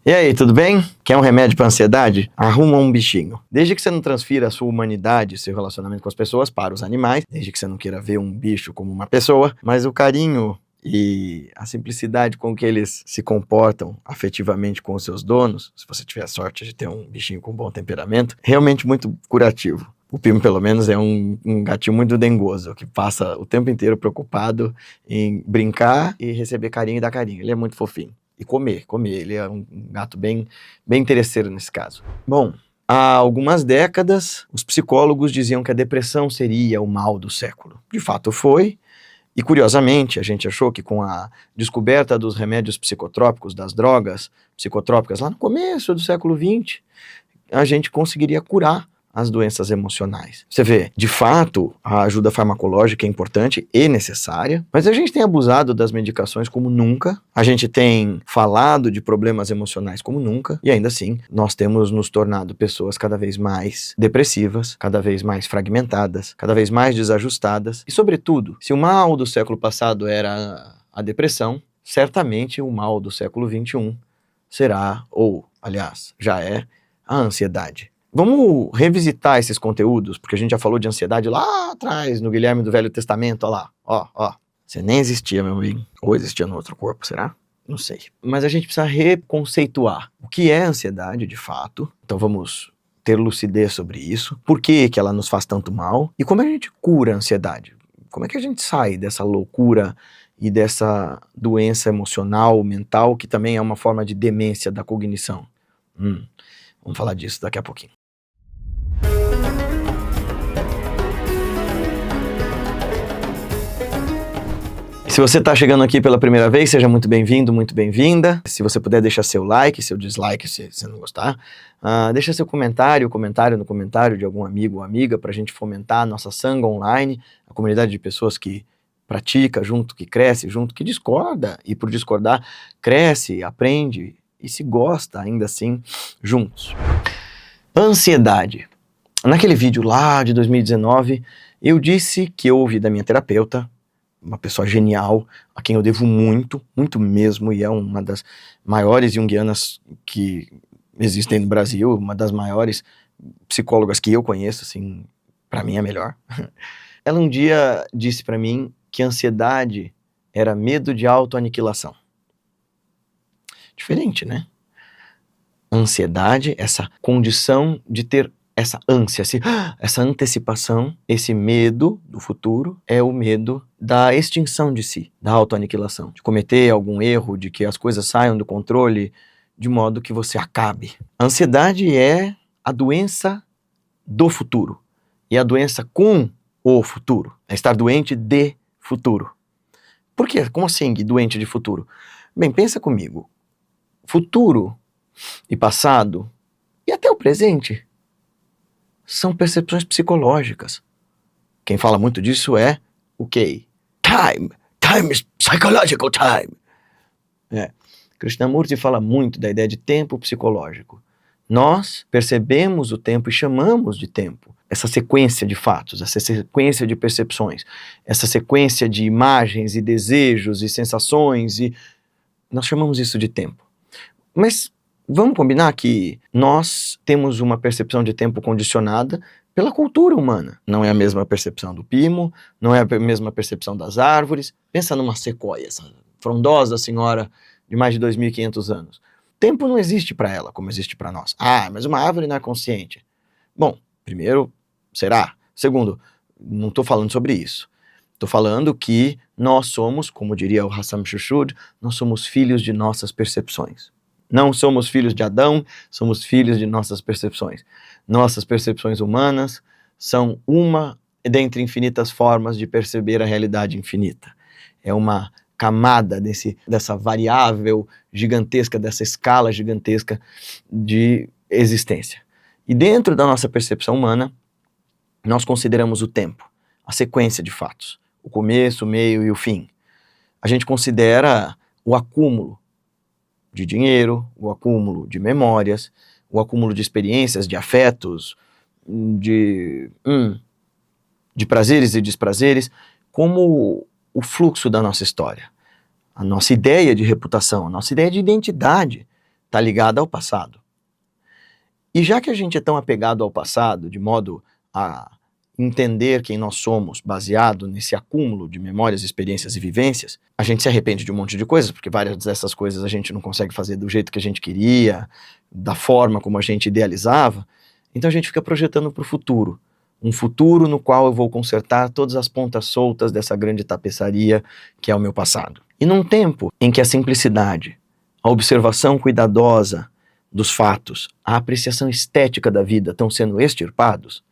E aí, tudo bem? Quer um remédio para ansiedade? Arruma um bichinho. Desde que você não transfira a sua humanidade, seu relacionamento com as pessoas para os animais, desde que você não queira ver um bicho como uma pessoa, mas o carinho e a simplicidade com que eles se comportam afetivamente com os seus donos, se você tiver a sorte de ter um bichinho com bom temperamento, realmente muito curativo. O Pimo, pelo menos, é um gatinho muito dengoso, que passa o tempo inteiro preocupado em brincar e receber carinho e dar carinho. Ele é muito fofinho. E comer. Ele é um gato bem interesseiro nesse caso. Bom, há algumas décadas, os psicólogos diziam que a depressão seria o mal do século. De fato foi, e curiosamente, a gente achou que com a descoberta dos remédios psicotrópicos, das drogas psicotrópicas, lá no começo do século XX, a gente conseguiria curar as doenças emocionais. Você vê, de fato, a ajuda farmacológica é importante e necessária, mas a gente tem abusado das medicações como nunca, a gente tem falado de problemas emocionais como nunca, e ainda assim, nós temos nos tornado pessoas cada vez mais depressivas, cada vez mais fragmentadas, cada vez mais desajustadas, e sobretudo, se o mal do século passado era a depressão, certamente o mal do século XXI será, ou, aliás, já é, a ansiedade. Vamos revisitar esses conteúdos, porque a gente já falou de ansiedade lá atrás, no Guilherme do Velho Testamento, ó lá, ó. Você nem existia, meu amigo. Ou existia no outro corpo, será? Não sei. Mas a gente precisa reconceituar o que é ansiedade, de fato. Então vamos ter lucidez sobre isso. Por que ela nos faz tanto mal? E como a gente cura a ansiedade? Como é que a gente sai dessa loucura e dessa doença emocional, mental, que também é uma forma de demência da cognição? Vamos falar disso daqui a pouquinho. Se você está chegando aqui pela primeira vez, seja muito bem-vindo, muito bem-vinda. Se você puder deixar seu like, seu dislike, se você não gostar. Deixa seu comentário no comentário de algum amigo ou amiga para a gente fomentar a nossa Sanga Online, a comunidade de pessoas que pratica junto, que cresce junto, que discorda e por discordar cresce, aprende e se gosta ainda assim juntos. Ansiedade. Naquele vídeo lá de 2019, eu disse que eu ouvi da minha terapeuta, uma pessoa genial, a quem eu devo muito, muito mesmo, e é uma das maiores junguianas que existem no Brasil, uma das maiores psicólogas que eu conheço, assim, pra mim é a melhor. Ela um dia disse pra mim que ansiedade era medo de autoaniquilação. Diferente, né? Ansiedade, essa condição de ter essa ânsia, essa antecipação, esse medo do futuro é o medo da extinção de si, da autoaniquilação, de cometer algum erro, de que as coisas saiam do controle, de modo que você acabe. A ansiedade é a doença do futuro, e a doença com o futuro, é estar doente de futuro. Por quê? Como assim doente de futuro? Bem, pensa comigo, futuro e passado, e até o presente, são percepções psicológicas. Quem fala muito disso é o quê? Time is psychological time. Krishnamurti fala muito da ideia de tempo psicológico. Nós percebemos o tempo e chamamos de tempo essa sequência de fatos, essa sequência de percepções, essa sequência de imagens e desejos e sensações, e nós chamamos isso de tempo. Mas vamos combinar que nós temos uma percepção de tempo condicionada pela cultura humana. Não é a mesma percepção do Pimo, não é a mesma percepção das árvores. Pensa numa sequoia, essa frondosa senhora de mais de 2.500 anos. Tempo não existe para ela como existe para nós. Mas uma árvore não é consciente. Bom, primeiro, será? Segundo, não estou falando sobre isso. Estou falando que nós somos, como diria o Hassam Shushud, nós somos filhos de nossas percepções. Não somos filhos de Adão, somos filhos de nossas percepções. Nossas percepções humanas são uma dentre infinitas formas de perceber a realidade infinita. É uma camada dessa variável gigantesca, dessa escala gigantesca de existência. E dentro da nossa percepção humana, nós consideramos o tempo, a sequência de fatos, o começo, o meio e o fim. A gente considera o acúmulo de dinheiro, o acúmulo de memórias, o acúmulo de experiências, de afetos, de prazeres e desprazeres, como o fluxo da nossa história. A nossa ideia de reputação, a nossa ideia de identidade está ligada ao passado. E já que a gente é tão apegado ao passado, de modo a entender quem nós somos baseado nesse acúmulo de memórias, experiências e vivências, a gente se arrepende de um monte de coisas, porque várias dessas coisas a gente não consegue fazer do jeito que a gente queria, da forma como a gente idealizava, então a gente fica projetando para o futuro. Um futuro no qual eu vou consertar todas as pontas soltas dessa grande tapeçaria que é o meu passado. E num tempo em que a simplicidade, a observação cuidadosa dos fatos, a apreciação estética da vida estão sendo extirpados,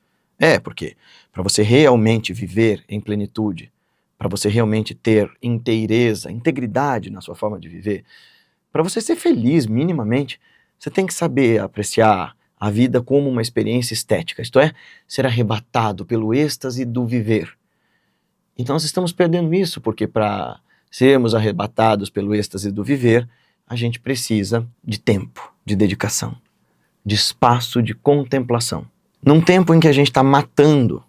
porque para você realmente viver em plenitude, para você realmente ter inteireza, integridade na sua forma de viver, para você ser feliz minimamente, você tem que saber apreciar a vida como uma experiência estética, isto é, ser arrebatado pelo êxtase do viver. Então nós estamos perdendo isso, porque para sermos arrebatados pelo êxtase do viver, a gente precisa de tempo, de dedicação, de espaço, de contemplação. Num tempo em que a gente está matando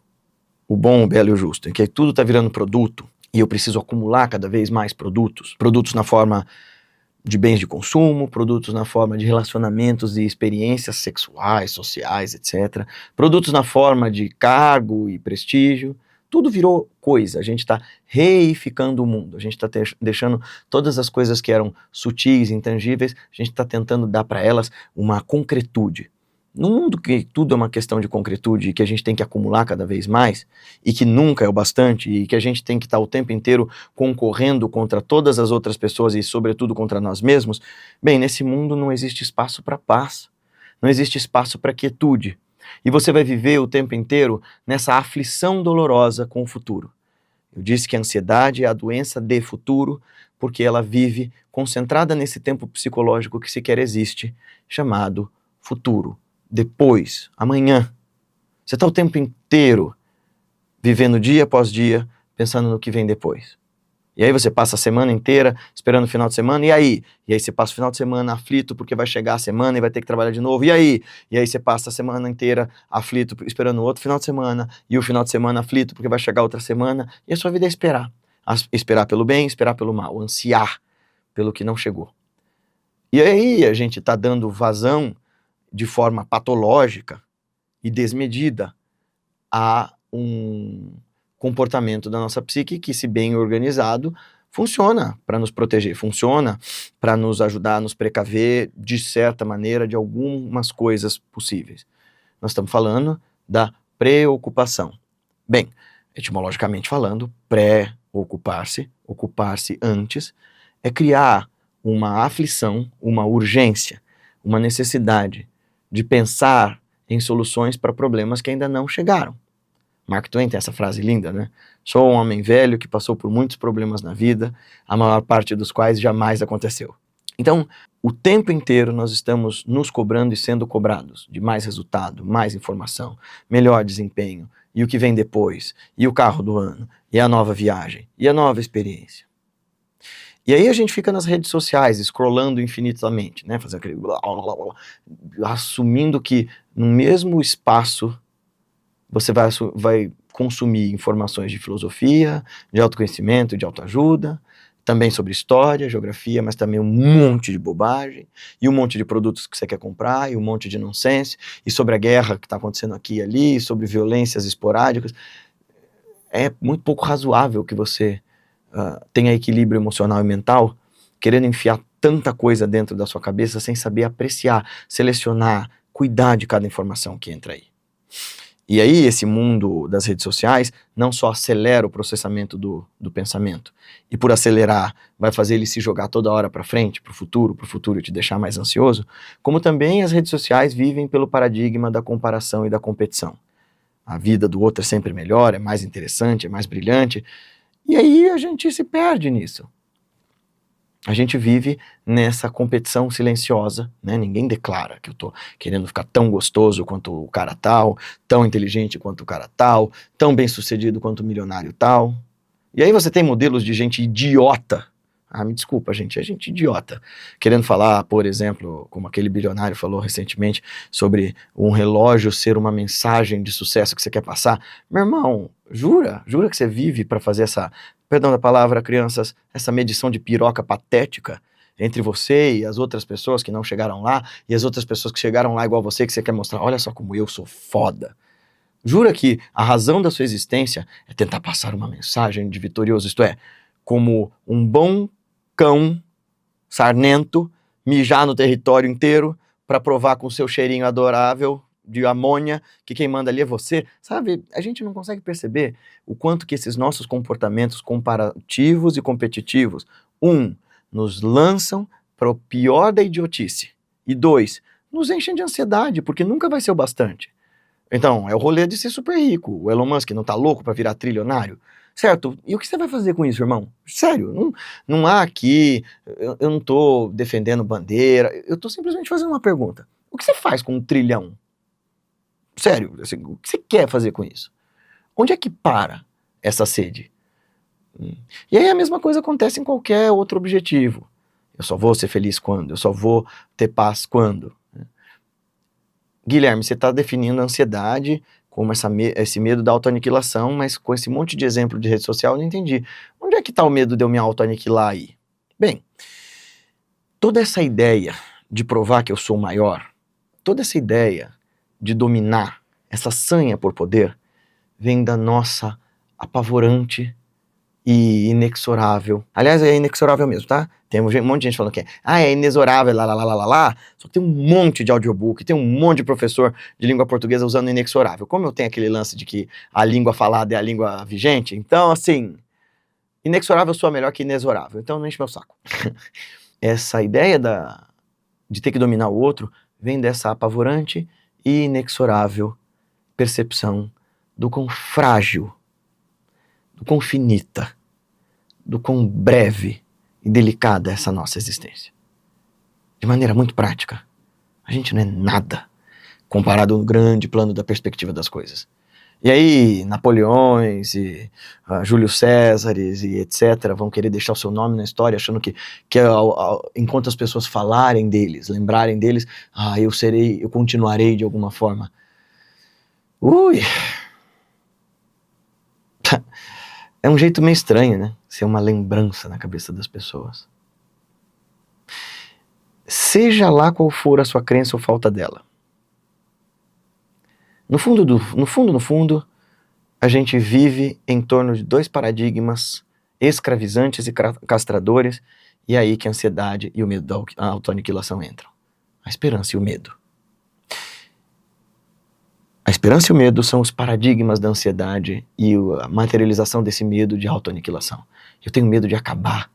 o bom, o belo e o justo, em que tudo está virando produto, e eu preciso acumular cada vez mais produtos na forma de bens de consumo, produtos na forma de relacionamentos e experiências sexuais, sociais, etc. Produtos na forma de cargo e prestígio. Tudo virou coisa, a gente está reificando o mundo, a gente está deixando todas as coisas que eram sutis, intangíveis, a gente está tentando dar para elas uma concretude. Num mundo que tudo é uma questão de concretude e que a gente tem que acumular cada vez mais, e que nunca é o bastante, e que a gente tem que estar o tempo inteiro concorrendo contra todas as outras pessoas e sobretudo contra nós mesmos, bem, nesse mundo não existe espaço para paz, não existe espaço para quietude. E você vai viver o tempo inteiro nessa aflição dolorosa com o futuro. Eu disse que a ansiedade é a doença de futuro, porque ela vive concentrada nesse tempo psicológico que sequer existe, chamado futuro. Depois, amanhã. Você está o tempo inteiro vivendo dia após dia, pensando no que vem depois. E aí você passa a semana inteira esperando o final de semana, e aí? E aí você passa o final de semana aflito porque vai chegar a semana e vai ter que trabalhar de novo, e aí? E aí você passa a semana inteira aflito esperando o outro final de semana, e o final de semana aflito porque vai chegar outra semana, e a sua vida é esperar. Esperar pelo bem, esperar pelo mal, ansiar pelo que não chegou. E aí a gente está dando vazão de forma patológica e desmedida a um comportamento da nossa psique que, se bem organizado, funciona para nos proteger, funciona para nos ajudar a nos precaver, de certa maneira, de algumas coisas possíveis. Nós estamos falando da preocupação. Bem, etimologicamente falando, pré-ocupar-se, ocupar-se antes, é criar uma aflição, uma urgência, uma necessidade de pensar em soluções para problemas que ainda não chegaram. Mark Twain tem essa frase linda, né? Sou um homem velho que passou por muitos problemas na vida, a maior parte dos quais jamais aconteceu. Então, o tempo inteiro nós estamos nos cobrando e sendo cobrados de mais resultado, mais informação, melhor desempenho, e o que vem depois, e o carro do ano, e a nova viagem, e a nova experiência. E aí a gente fica nas redes sociais, scrollando infinitamente, né? Fazendo aquele blá, blá, blá, blá, assumindo que no mesmo espaço você vai consumir informações de filosofia, de autoconhecimento, de autoajuda, também sobre história, geografia, mas também um monte de bobagem, e um monte de produtos que você quer comprar, e um monte de nonsense, e sobre a guerra que está acontecendo aqui e ali, e sobre violências esporádicas. É muito pouco razoável que você tenha equilíbrio emocional e mental, querendo enfiar tanta coisa dentro da sua cabeça sem saber apreciar, selecionar, cuidar de cada informação que entra aí. E aí esse mundo das redes sociais não só acelera o processamento do pensamento, e por acelerar vai fazer ele se jogar toda hora para frente, para o futuro te deixar mais ansioso, como também as redes sociais vivem pelo paradigma da comparação e da competição. A vida do outro é sempre melhor, é mais interessante, é mais brilhante, e aí a gente se perde nisso. A gente vive nessa competição silenciosa, né? Ninguém declara que eu tô querendo ficar tão gostoso quanto o cara tal, tão inteligente quanto o cara tal, tão bem sucedido quanto o milionário tal. E aí você tem modelos de gente idiota. Me desculpa, gente, é gente idiota. Querendo falar, por exemplo, como aquele bilionário falou recentemente, sobre um relógio ser uma mensagem de sucesso que você quer passar. Meu irmão, jura que você vive para fazer essa, perdão da palavra, crianças, essa medição de piroca patética, entre você e as outras pessoas que não chegaram lá, e as outras pessoas que chegaram lá igual você, que você quer mostrar, olha só como eu sou foda. Jura que a razão da sua existência é tentar passar uma mensagem de vitorioso, isto é, como um bom cão sarnento mijar no território inteiro para provar com o seu cheirinho adorável de amônia que quem manda ali é você, sabe? A gente não consegue perceber o quanto que esses nossos comportamentos comparativos e competitivos, nos lançam para o pior da idiotice, e 2, nos enchem de ansiedade, porque nunca vai ser o bastante. Então, é o rolê de ser super rico. O Elon Musk não tá louco para virar trilionário? Certo? E o que você vai fazer com isso, irmão? Sério, não há aqui, eu não tô defendendo bandeira, eu tô simplesmente fazendo uma pergunta. O que você faz com 1 trilhão? Sério, assim, o que você quer fazer com isso? Onde é que para essa sede? E aí a mesma coisa acontece em qualquer outro objetivo. Eu só vou ser feliz quando? Eu só vou ter paz quando? Guilherme, você está definindo a ansiedade como esse medo da autoaniquilação, mas com esse monte de exemplo de rede social eu não entendi. Onde é que está o medo de eu me autoaniquilar aí? Bem, toda essa ideia de provar que eu sou maior, toda essa ideia de dominar, essa sanha por poder, vem da nossa apavorante e inexorável. Aliás, é inexorável mesmo, tá? Tem um monte de gente falando que é inexorável, lá. Só que tem um monte de audiobook, tem um monte de professor de língua portuguesa usando inexorável. Como eu tenho aquele lance de que a língua falada é a língua vigente, então, assim, inexorável soa melhor que inexorável. Então, não enche meu saco. Essa ideia de ter que dominar o outro vem dessa apavorante e inexorável percepção do quão frágil, do quão finita, do quão breve e delicada é essa nossa existência. De maneira muito prática, a gente não é nada comparado ao grande plano da perspectiva das coisas. E aí, Napoleões e Júlio Césares e etc. vão querer deixar o seu nome na história, achando que enquanto as pessoas falarem deles, lembrarem deles, eu continuarei de alguma forma. Ui! É um jeito meio estranho, né? Ser uma lembrança na cabeça das pessoas. Seja lá qual for a sua crença ou falta dela. No fundo, a gente vive em torno de 2 paradigmas escravizantes e castradores, e é aí que a ansiedade e o medo da autoaniquilação entram. A esperança e o medo. A esperança e o medo são os paradigmas da ansiedade e a materialização desse medo de autoaniquilação. Eu tenho medo de acabar.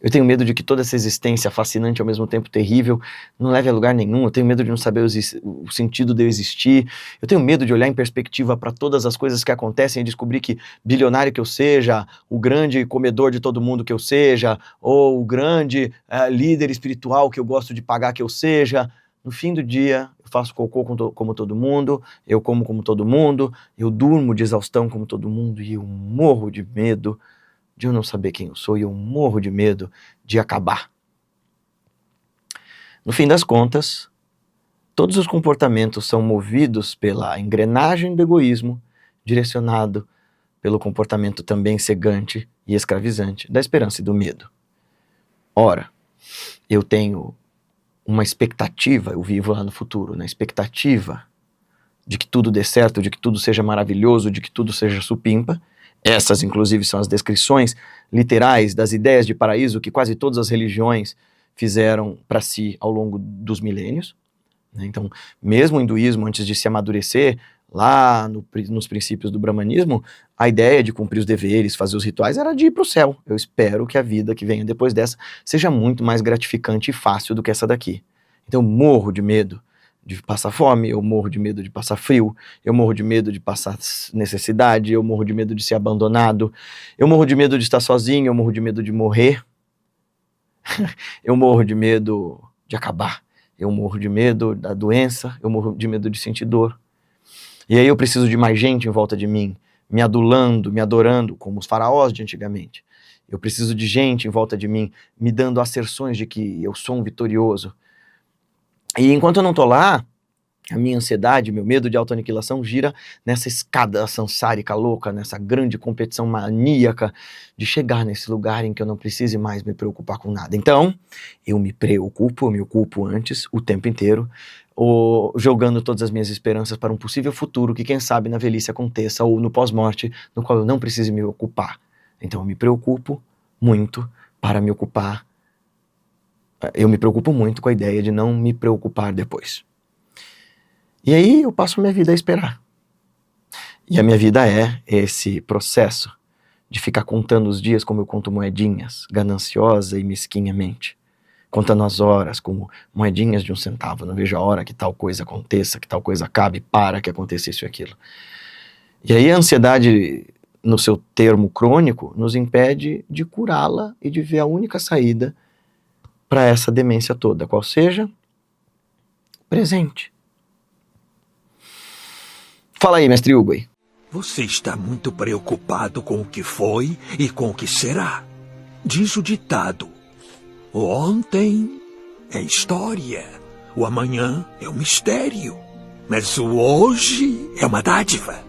Eu tenho medo de que toda essa existência fascinante e ao mesmo tempo terrível não leve a lugar nenhum. Eu tenho medo de não saber o sentido de eu existir. Eu tenho medo de olhar em perspectiva para todas as coisas que acontecem e descobrir que bilionário que eu seja, o grande comedor de todo mundo que eu seja, ou o grande líder espiritual que eu gosto de pagar que eu seja, no fim do dia eu faço cocô como todo mundo, eu como todo mundo, eu durmo de exaustão como todo mundo e eu morro de medo de eu não saber quem eu sou e eu morro de medo de acabar. No fim das contas, todos os comportamentos são movidos pela engrenagem do egoísmo, direcionado pelo comportamento também cegante e escravizante da esperança e do medo. Ora, eu tenho uma expectativa, eu vivo lá no futuro, na expectativa de que tudo dê certo, de que tudo seja maravilhoso, de que tudo seja supimpa. Essas, inclusive, são as descrições literais das ideias de paraíso que quase todas as religiões fizeram para si ao longo dos milênios. Então, mesmo o hinduísmo, antes de se amadurecer, lá nos princípios do brahmanismo, a ideia de cumprir os deveres, fazer os rituais, era de ir para o céu. Eu espero que a vida que venha depois dessa seja muito mais gratificante e fácil do que essa daqui. Então, eu morro de medo de passar fome, eu morro de medo de passar frio, eu morro de medo de passar necessidade, eu morro de medo de ser abandonado, eu morro de medo de estar sozinho, eu morro de medo de morrer, eu morro de medo de acabar, eu morro de medo da doença, eu morro de medo de sentir dor. E aí eu preciso de mais gente em volta de mim, me adulando, me adorando, como os faraós de antigamente. Eu preciso de gente em volta de mim, me dando asserções de que eu sou um vitorioso. E enquanto eu não tô lá, A minha ansiedade, meu medo de autoaniquilação gira nessa escada sansárica louca, nessa grande competição maníaca de chegar nesse lugar em que eu não precise mais me preocupar com nada. Então, eu me ocupo antes, o tempo inteiro, jogando todas as minhas esperanças para um possível futuro que, quem sabe, na velhice aconteça, ou no pós-morte, no qual eu não precise me ocupar. Então, eu me preocupo muito para me ocupar. Eu me preocupo muito com a ideia de não me preocupar depois. E aí eu passo minha vida a esperar. E a minha vida é esse processo de ficar contando os dias como eu conto moedinhas, gananciosa e mesquinhamente. Contando as horas como moedinhas de 1 centavo. Não vejo a hora que tal coisa aconteça, que tal coisa acabe, para que aconteça isso e aquilo. E aí a ansiedade, no seu termo crônico, nos impede de curá-la e de ver a única saída para essa demência toda, qual seja presente. Fala aí, mestre Hugo. Você está muito preocupado com o que foi e com o que será. Diz o ditado: o ontem é história, o amanhã é um mistério, mas o hoje é uma dádiva.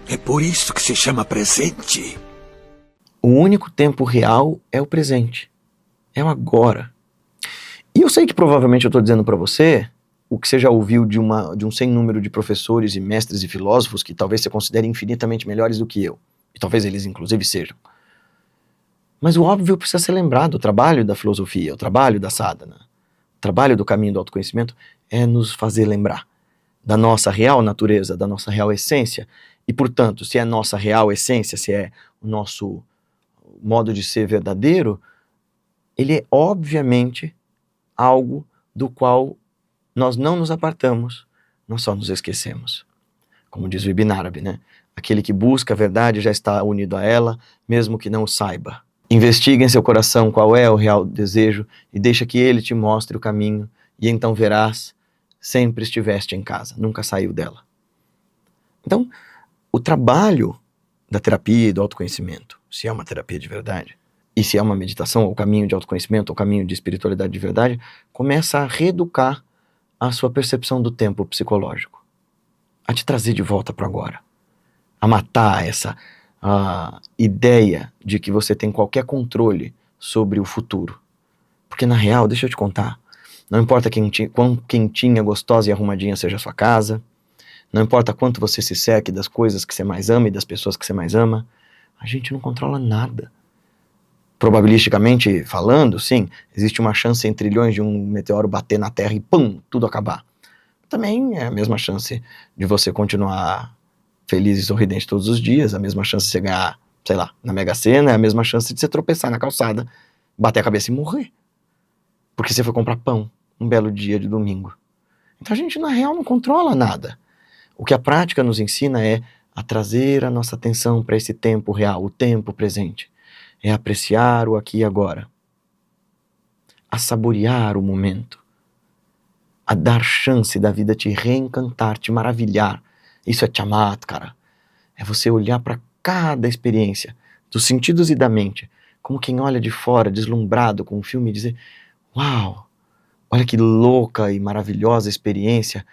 É por isso que se chama presente. O único tempo real é o presente. É o agora. E eu sei que provavelmente eu estou dizendo para você o que você já ouviu de um sem número de professores e mestres e filósofos que talvez você considere infinitamente melhores do que eu. E talvez eles inclusive sejam. Mas o óbvio precisa ser lembrado. O trabalho da filosofia, o trabalho da sadhana, o trabalho do caminho do autoconhecimento é nos fazer lembrar da nossa real natureza, da nossa real essência. E, portanto, se é nossa real essência, se é o nosso modo de ser verdadeiro, ele é obviamente algo do qual nós não nos apartamos, nós só nos esquecemos. Como diz o Ibn Arabi, né? Aquele que busca a verdade já está unido a ela, mesmo que não o saiba. Investiga em seu coração qual é o real desejo e deixa que ele te mostre o caminho, e então verás, sempre estiveste em casa, nunca saiu dela. Então, o trabalho da terapia e do autoconhecimento, se é uma terapia de verdade, e se é uma meditação, ou caminho de autoconhecimento, ou caminho de espiritualidade de verdade, começa a reeducar a sua percepção do tempo psicológico, a te trazer de volta para agora, a matar essa ideia de que você tem qualquer controle sobre o futuro. Porque na real, deixa eu te contar, não importa quão quentinha, gostosa e arrumadinha seja a sua casa, não importa quanto você se seque das coisas que você mais ama e das pessoas que você mais ama, a gente não controla nada. Probabilisticamente falando, sim, existe uma chance em trilhões de um meteoro bater na Terra e pum, tudo acabar. Também é a mesma chance de você continuar feliz e sorridente todos os dias, a mesma chance de você ganhar, sei lá, na Mega Sena, é a mesma chance de você tropeçar na calçada, bater a cabeça e morrer. Porque você foi comprar pão um belo dia de domingo. Então a gente, na real, não controla nada. O que a prática nos ensina é a trazer a nossa atenção para esse tempo real, o tempo presente. É apreciar o aqui e agora. A saborear o momento. A dar chance da vida te reencantar, te maravilhar. Isso é chamatkara. É você olhar para cada experiência, dos sentidos e da mente, como quem olha de fora, deslumbrado com o filme e dizer: uau, olha que louca e maravilhosa experiência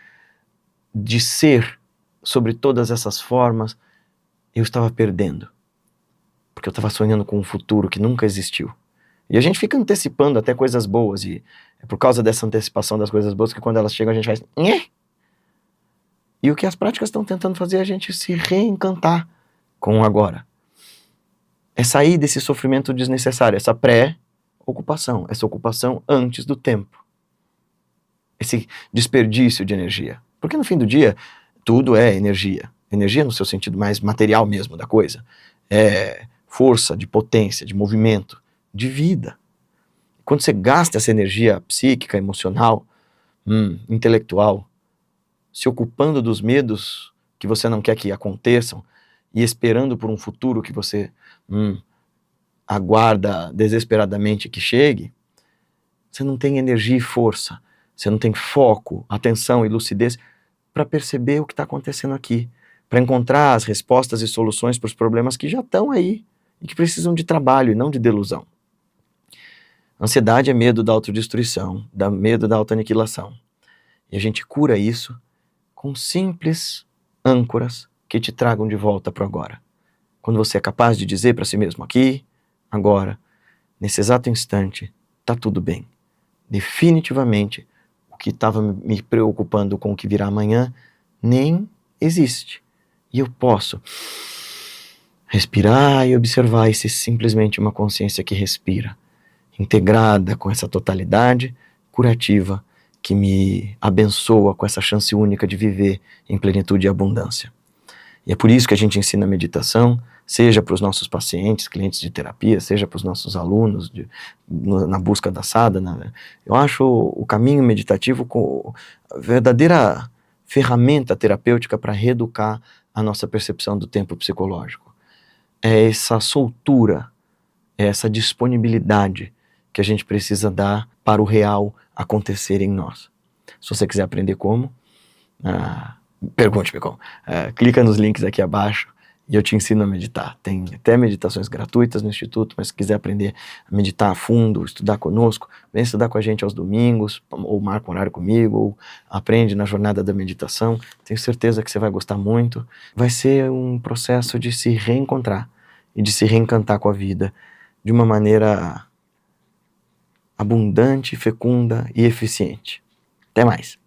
de ser sobre todas essas formas. Eu estava perdendo, porque eu estava sonhando com um futuro que nunca existiu. E a gente fica antecipando até coisas boas, e é por causa dessa antecipação das coisas boas que quando elas chegam a gente faz nhê. E o que as práticas estão tentando fazer é a gente se reencantar com o agora. É sair desse sofrimento desnecessário, essa pré-ocupação, essa ocupação antes do tempo. Esse desperdício de energia. Porque no fim do dia, tudo é energia. Energia no seu sentido mais material mesmo da coisa. É força, de potência, de movimento, de vida. Quando você gasta essa energia psíquica, emocional, intelectual, se ocupando dos medos que você não quer que aconteçam e esperando por um futuro que você aguarda desesperadamente que chegue, você não tem energia e força, você não tem foco, atenção e lucidez para perceber o que está acontecendo aqui, para encontrar as respostas e soluções para os problemas que já estão aí e que precisam de trabalho e não de delusão. Ansiedade é medo da autodestruição, medo da autoaniquilação. E a gente cura isso com simples âncoras que te tragam de volta para o agora. Quando você é capaz de dizer para si mesmo aqui, agora, nesse exato instante, tá tudo bem. Definitivamente, o que estava me preocupando com o que virá amanhã nem existe. E eu posso respirar e observar e ser simplesmente uma consciência que respira, integrada com essa totalidade curativa que me abençoa com essa chance única de viver em plenitude e abundância. E é por isso que a gente ensina a meditação, seja para os nossos pacientes, clientes de terapia, seja para os nossos alunos na busca da sadhana. Eu acho o caminho meditativo a verdadeira ferramenta terapêutica para reeducar a nossa percepção do tempo psicológico. É essa soltura, é essa disponibilidade que a gente precisa dar para o real acontecer em nós. Se você quiser aprender como, pergunte-me como. Clica nos links aqui abaixo e eu te ensino a meditar. Tem até meditações gratuitas no Instituto, mas se quiser aprender a meditar a fundo, estudar conosco, vem estudar com a gente aos domingos, ou marca um horário comigo, ou aprende na jornada da meditação. Tenho certeza que você vai gostar muito. Vai ser um processo de se reencontrar e de se reencantar com a vida de uma maneira abundante, fecunda e eficiente. Até mais!